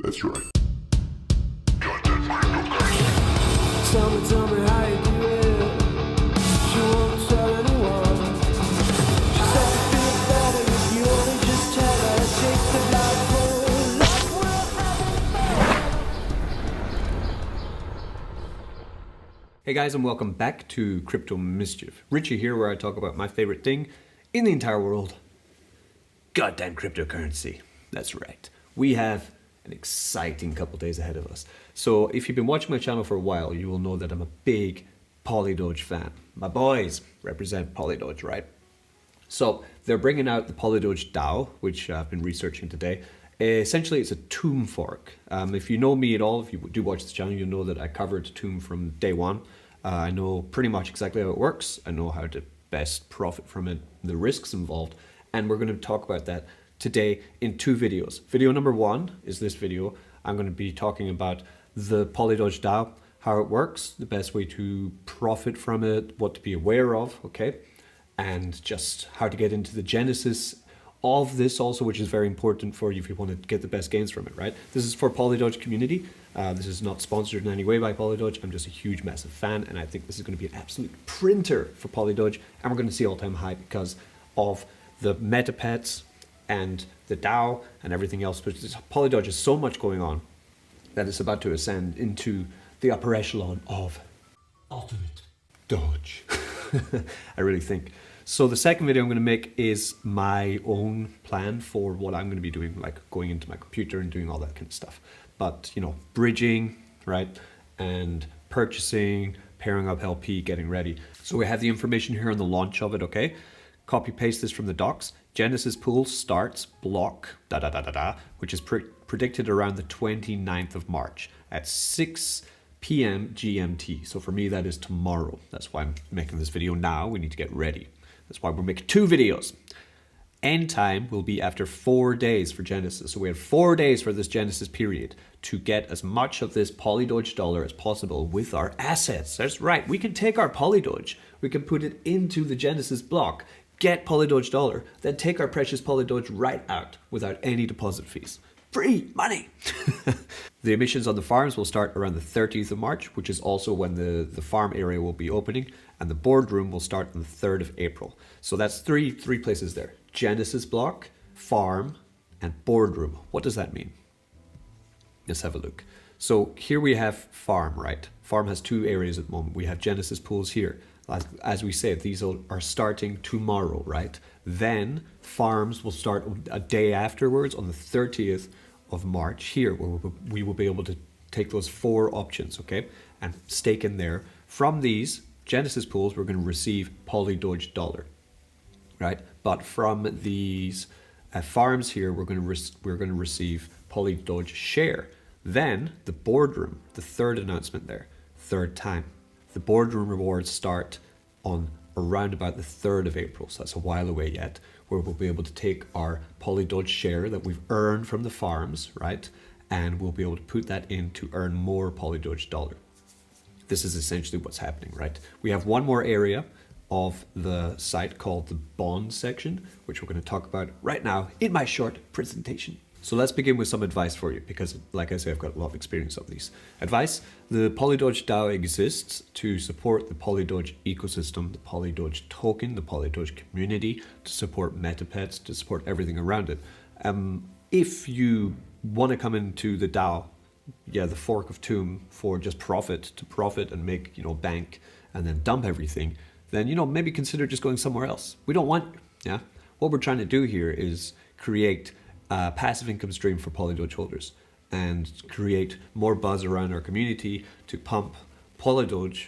That's right. Tell me how you do it. She won't tell anyone. She said you feel better if you only just tell her. Take the blindfold, like we're having fun. Hey guys, and welcome back to Crypto Mischief. Richie here, where I talk about my favorite thing in the entire world. Goddamn cryptocurrency. That's right. We have an exciting couple days ahead of us. So if you've been watching my channel for a while, you will know that I'm a big Polydoge fan. My boys represent Polydoge, right? So they're bringing out the Polydoge Dao, which I've been researching today. Essentially, it's a Tomb fork. If you know me at all, if you do watch this channel, you know that I covered Tomb from day one. I know pretty much exactly how it works. I know how to best profit from it, the risks involved. And we're going to talk about that today in two videos. Video number one is this video. I'm going to be talking about the Polydoge Dao, how it works, the best way to profit from it, what to be aware of, okay? And just how to get into the genesis of this also, which is very important for you if you want to get the best gains from it, right? This is for Polydoge community. This is not sponsored in any way by Polydoge. I'm just a huge, massive fan, and I think this is going to be an absolute printer for Polydoge, and we're going to see all-time high because of the meta pets and the DAO and everything else. But Polydoge has so much going on that it's about to ascend into the upper echelon of ultimate Doge. I really think. So the second video I'm going to make is my own plan for what I'm going to be doing, like going into my computer and doing all that kind of stuff. But, you know, bridging, right? And purchasing, pairing up LP, getting ready. So we have the information here on the launch of it, okay? Copy paste this from the docs. Genesis pool starts block which is predicted around the 29th of March at 6 p.m. GMT. So for me, that is tomorrow. That's why I'm making this video now. We need to get ready. That's why we're making two videos. End time will be after 4 days for Genesis. So we have 4 days for this Genesis period to get as much of this Polydoge dollar as possible with our assets. That's right. We can take our Polydoge. We can put it into the Genesis block, get Polydoge dollar, then take our precious Polydoge right out without any deposit fees. Free money. The emissions on the farms will start around the 30th of March, which is also when the farm area will be opening, and the boardroom will start on the 3rd of April. So that's three places there. Genesis block, farm, and boardroom. What does that mean? Let's have a look. So here we have farm, right? Farm has two areas at the moment. We have Genesis pools here. As we said, these are starting tomorrow, right? Then farms will start a day afterwards on the 30th of March here, where we will be able to take those four options, okay? And stake in there. From these Genesis pools, we're going to receive Polydoge dollar, right? But from these farms here, we're going to receive Polydoge share. Then the boardroom, the third announcement there, third time. The boardroom rewards start on around about the 3rd of April, so that's a while away yet, where we'll be able to take our Polydoge share that we've earned from the farms, right? And we'll be able to put that in to earn more Polydoge dollar. This is essentially what's happening, right? We have one more area of the site called the bond section, which we're going to talk about right now in my short presentation. So let's begin with some advice for you, because like I say, I've got a lot of experience on these. Advice: the Polydoge DAO exists to support the Polydoge ecosystem, the Polydoge token, the Polydoge community, to support MetaPets, to support everything around it. If you want to come into the DAO, the fork of Tomb, for just profit and make, bank and then dump everything, then, maybe consider just going somewhere else. We don't want you, yeah? What we're trying to do here is create a passive income stream for Polydoge holders and create more buzz around our community to pump Polydoge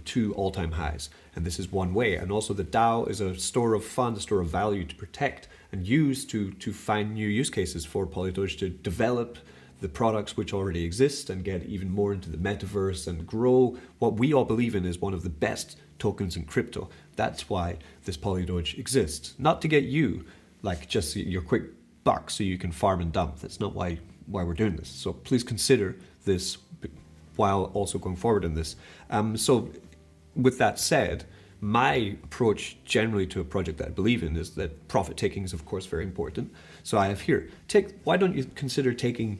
to all-time highs. And this is one way. And also the DAO is a store of funds, a store of value to protect and use to find new use cases for Polydoge to develop the products which already exist and get even more into the metaverse and grow what we all believe in is one of the best tokens in crypto. That's why this Polydoge exists. Not to get you like just your quick buck so you can farm and dump. That's not why we're doing this. So please consider this while also going forward in this. So with that said, my approach generally to a project that I believe in is that profit taking is of course very important. So I have here, why don't you consider taking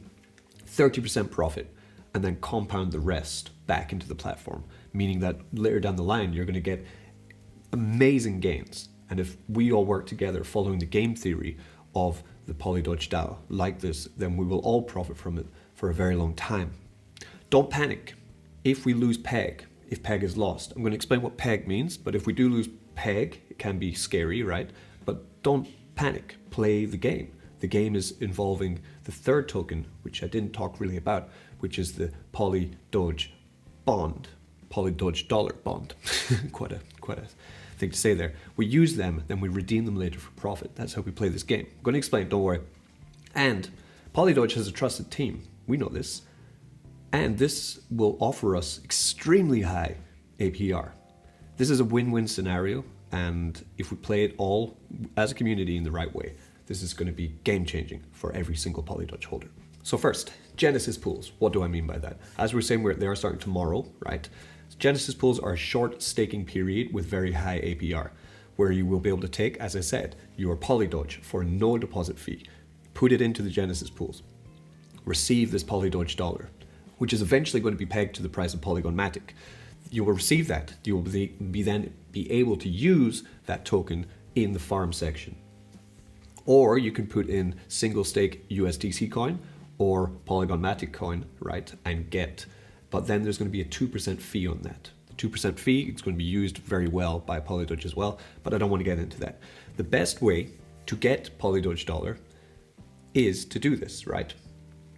30% profit, and then compound the rest back into the platform, meaning that later down the line, you're going to get amazing gains. And if we all work together following the game theory of the Polydoge Dao like this, then we will all profit from it for a very long time. Don't panic if we lose peg, if peg is lost. I'm going to explain what peg means, but if we do lose peg, it can be scary, right? But don't panic, play the game. The game is involving the third token, which I didn't talk really about, which is the Polydoge bond, Polydoge dollar bond. quite a thing to say there. We use them, then we redeem them later for profit. That's how we play this game. I'm going to explain, don't worry. And Polydoge has a trusted team. We know this. And this will offer us extremely high APR. This is a win-win scenario, and if we play it all as a community in the right way, this is going to be game-changing for every single Polydoge holder. So first, Genesis pools. What do I mean by that? As we're saying, they are starting tomorrow, right? Genesis pools are a short staking period with very high APR, where you will be able to take, as I said, your Polydoge for no deposit fee, put it into the Genesis pools, receive this Polydoge dollar, which is eventually going to be pegged to the price of Polygon Matic. You will receive that. You will then be able to use that token in the farm section. Or you can put in single stake USDC coin or Polygon Matic coin, right, and get, but then there's going to be a 2% fee on that. The 2% fee is going to be used very well by Polydoge as well, but I don't want to get into that. The best way to get Polydoge dollar is to do this, right?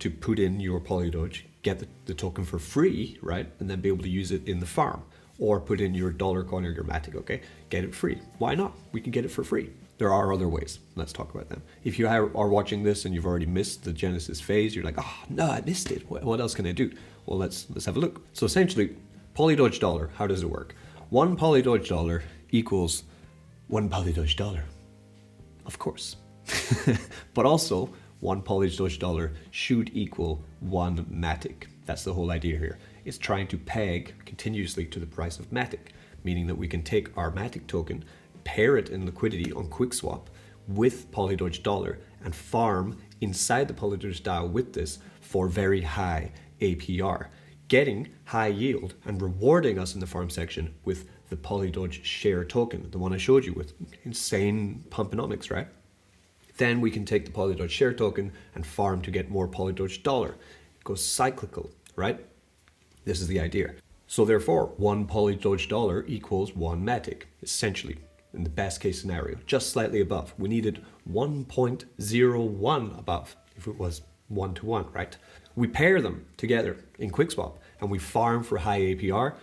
To put in your Polydoge, get the token for free, right? And then be able to use it in the farm, or put in your dollar coin or your Matic, okay? Get it free. Why not? We can get it for free. There are other ways. Let's talk about them. If you are watching this and you've already missed the Genesis phase, you're like, oh no, I missed it. What else can I do? Well, let's have a look. So essentially, Polydoge dollar, how does it work? One Polydoge dollar equals one Polydoge dollar, of course. But also, one Polydoge dollar should equal one Matic. That's the whole idea here. It's trying to peg continuously to the price of Matic, meaning that we can take our Matic token, pair it in liquidity on QuickSwap with Polydoge dollar, and farm inside the Polydoge DAO with this for very high APR, getting high yield and rewarding us in the farm section with the Polydoge share token, the one I showed you with insane pumponomics, right? Then we can take the Polydoge share token and farm to get more Polydoge dollar. It goes cyclical, right? This is the idea. So therefore, one Polydoge dollar equals one Matic, essentially, in the best case scenario, just slightly above. We needed 1.01 above, if it was 1-to-1, right? We pair them together in QuickSwap, and we farm for high APR,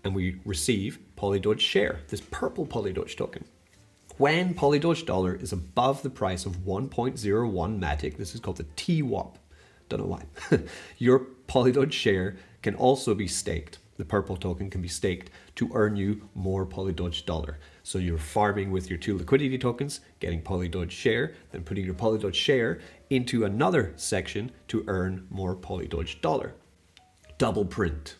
and we receive Polydoge share, this purple Polydoge token. When Polydoge dollar is above the price of 1.01 Matic, this is called the TWAP, don't know why, your Polydoge share can also be staked. The purple token can be staked to earn you more Polydoge dollar. So you're farming with your two liquidity tokens, getting Polydoge share, then putting your Polydoge share into another section to earn more Polydoge dollar. Double print.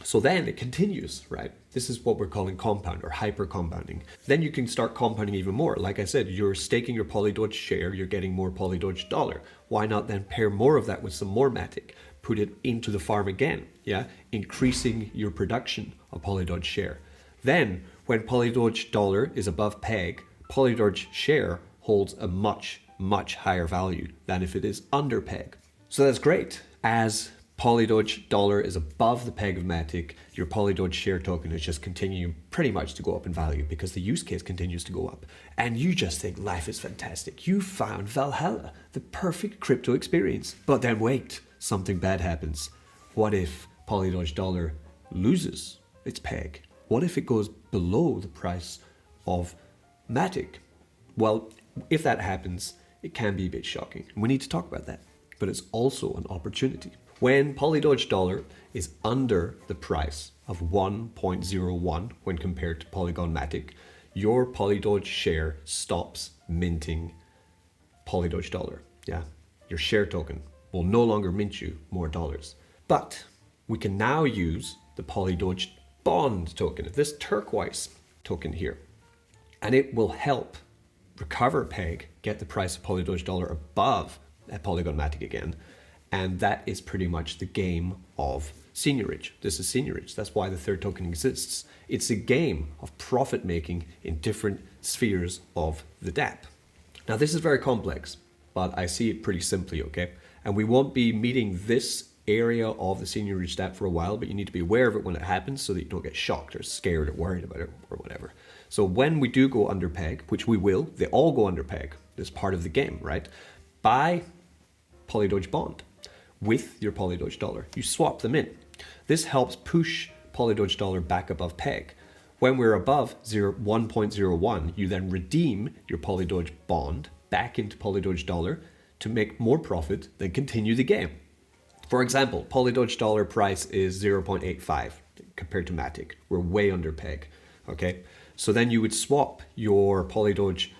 So then it continues, right? This is what we're calling compound or hyper compounding. Then you can start compounding even more. Like I said, you're staking your Polydoge share, you're getting more Polydoge dollar. Why not then pair more of that with some more Matic? Put it into the farm again, yeah? Increasing your production of Polydoge share. Then, when Polydoge dollar is above peg, Polydoge share holds a much, much higher value than if it is under peg. So that's great. As Polydoge dollar is above the peg of Matic, your Polydoge share token is just continuing pretty much to go up in value because the use case continues to go up. And you just think life is fantastic. You found Valhalla, the perfect crypto experience. But then wait, something bad happens. What if Polydoge dollar loses its peg? What if it goes below the price of Matic? Well, if that happens, it can be a bit shocking. And we need to talk about that. But it's also an opportunity. When Polydoge dollar is under the price of 1.01 when compared to Polygon Matic, your Polydoge share stops minting Polydoge dollar. Yeah, your share token will no longer mint you more dollars. But we can now use the Polydoge bond token, this turquoise token here, and it will help recover peg, get the price of Polydoge dollar above at Polygon Matic again, And that is pretty much the game of seigniorage. This is seigniorage. That's why the third token exists. It's a game of profit making in different spheres of the DApp. Now this is very complex, but I see it pretty simply, okay? And we won't be meeting this area of the seigniorage DApp for a while, but you need to be aware of it when it happens so that you don't get shocked or scared or worried about it or whatever. So when we do go under peg, which we will, they all go under peg. This is part of the game, right? Buy Polydoge bond with your Polydoge dollar. You swap them in. This helps push Polydoge dollar back above peg. When we're above 1.01, you then redeem your Polydoge bond back into Polydoge dollar to make more profit, then continue the game. For example, Polydoge dollar price is 0.85 compared to Matic. We're way under peg, okay? So then you would swap your Polydoge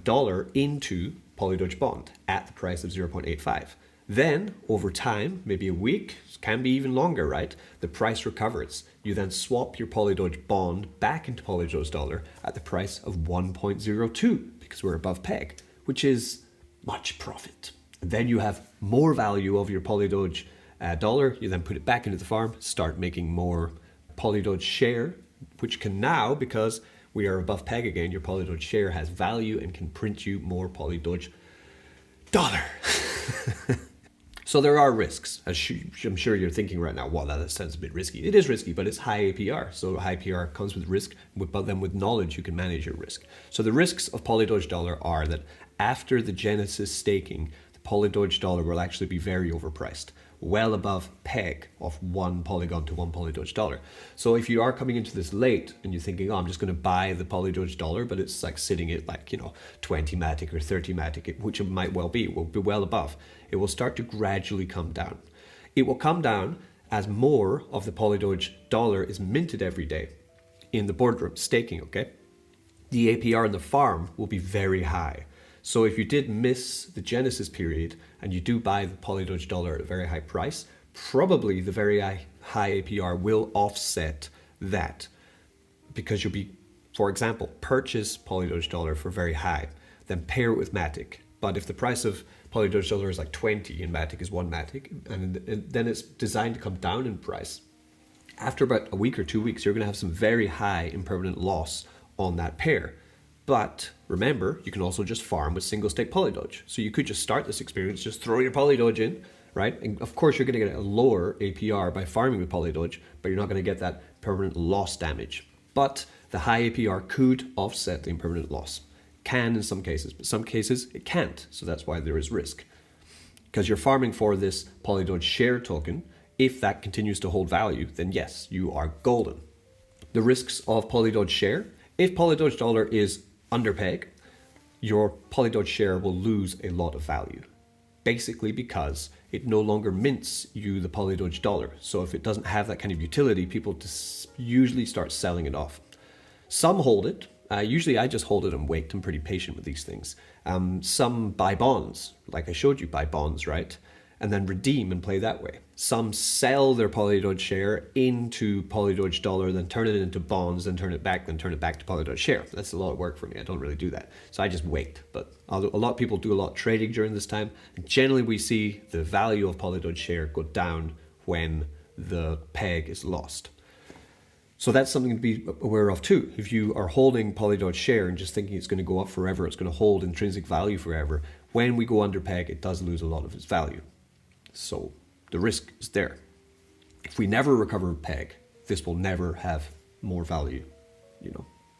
dollar into Polydoge bond at the price of 0.85. Then, over time, maybe a week, can be even longer, right? The price recovers. You then swap your Polydoge bond back into Polydoge dollar at the price of 1.02 because we're above peg, which is much profit. And then you have more value of your Polydoge dollar. You then put it back into the farm, start making more Polydoge share, which can now, because we are above peg again, your Polydoge share has value and can print you more Polydoge dollar. So there are risks, as I'm sure you're thinking right now, wow, that sounds a bit risky. It is risky, but it's high APR. So high APR comes with risk, but then with knowledge, you can manage your risk. So the risks of Polydoge dollar are that after the Genesis staking, the Polydoge dollar will actually be very overpriced, well above peg of one polygon to one Polydoge dollar. So if you are coming into this late and you're thinking, oh, I'm just going to buy the Polydoge dollar, but it's like sitting at like, 20 Matic or 30 Matic, which it might well be, will be well above. It will start to gradually come down. It will come down as more of the Polydoge dollar is minted every day in the boardroom staking, okay? The APR in the farm will be very high. So if you did miss the Genesis period and you do buy the Polydoge dollar at a very high price, probably the very high APR will offset that because you'll be, for example, purchase Polydoge dollar for very high, then pair it with Matic. But if the price of Polydoge dollar is like 20 and Matic is 1 Matic, and then it's designed to come down in price, after about a week or 2 weeks, you're going to have some very high impermanent loss on that pair. But remember, you can also just farm with single stake Polydoge. So you could just start this experience, just throw your Polydoge in, right? And of course, you're going to get a lower APR by farming with Polydoge, but you're not going to get that permanent loss damage. But the high APR could offset the impermanent loss. Can in some cases, but some cases it can't. So that's why there is risk. Because you're farming for this Polydoge share token. If that continues to hold value, then yes, you are golden. The risks of Polydoge share. If Polydoge dollar is under peg, your Polydoge share will lose a lot of value. Basically because it no longer mints you the Polydoge dollar. So if it doesn't have that kind of utility, people just usually start selling it off. Some hold it. Usually I just hold it and wait. I'm pretty patient with these things. Some buy bonds, like I showed you, buy bonds, right? And then redeem and play that way. Some sell their Polydoge share into Polydoge dollar, then turn it into bonds, then turn it back to Polydoge share. That's a lot of work for me. I don't really do that. So I just wait. But a lot of people do a lot of trading during this time. And generally we see the value of Polydoge share go down when the peg is lost. So that's something to be aware of too. If you are holding Polydoge share and just thinking it's going to go up forever, it's going to hold intrinsic value forever, when we go under peg, it does lose a lot of its value. So the risk is there. If we never recover peg, this will never have more value,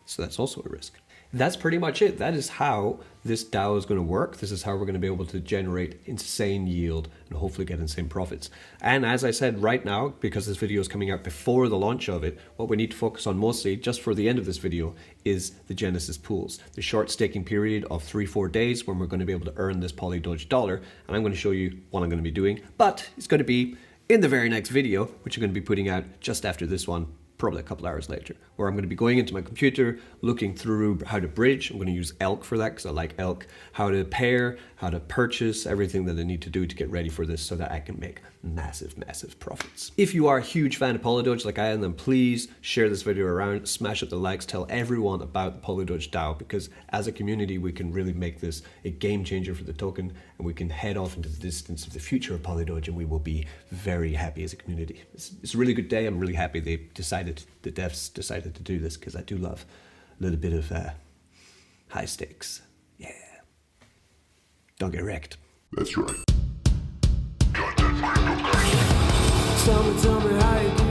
So that's also a risk. And that's pretty much it. That is how this DAO is going to work. This is how we're going to be able to generate insane yield and hopefully get insane profits. And as I said right now, because this video is coming out before the launch of it, what we need to focus on mostly, just for the end of this video, is the Genesis pools. The short staking period of 3-4 days when we're going to be able to earn this Polydoge dollar. And I'm going to show you what I'm going to be doing, but it's going to be in the very next video, which I'm going to be putting out just after this one, probably a couple hours later, where I'm going to be going into my computer, looking through how to bridge. I'm going to use Elk for that because I like Elk. How to pair, how to purchase, everything that I need to do to get ready for this so that I can make massive, massive profits. If you are a huge fan of Polydoge like I am, then please share this video around, smash up the likes, tell everyone about the Polydoge Dao, because as a community, we can really make this a game changer for the token, and we can head off into the distance of the future of Polydoge, and we will be very happy as a community. It's a really good day. I'm really happy the devs decided to do this, because I do love a little bit of high stakes. Yeah. Don't get wrecked. That's right. Tell me how you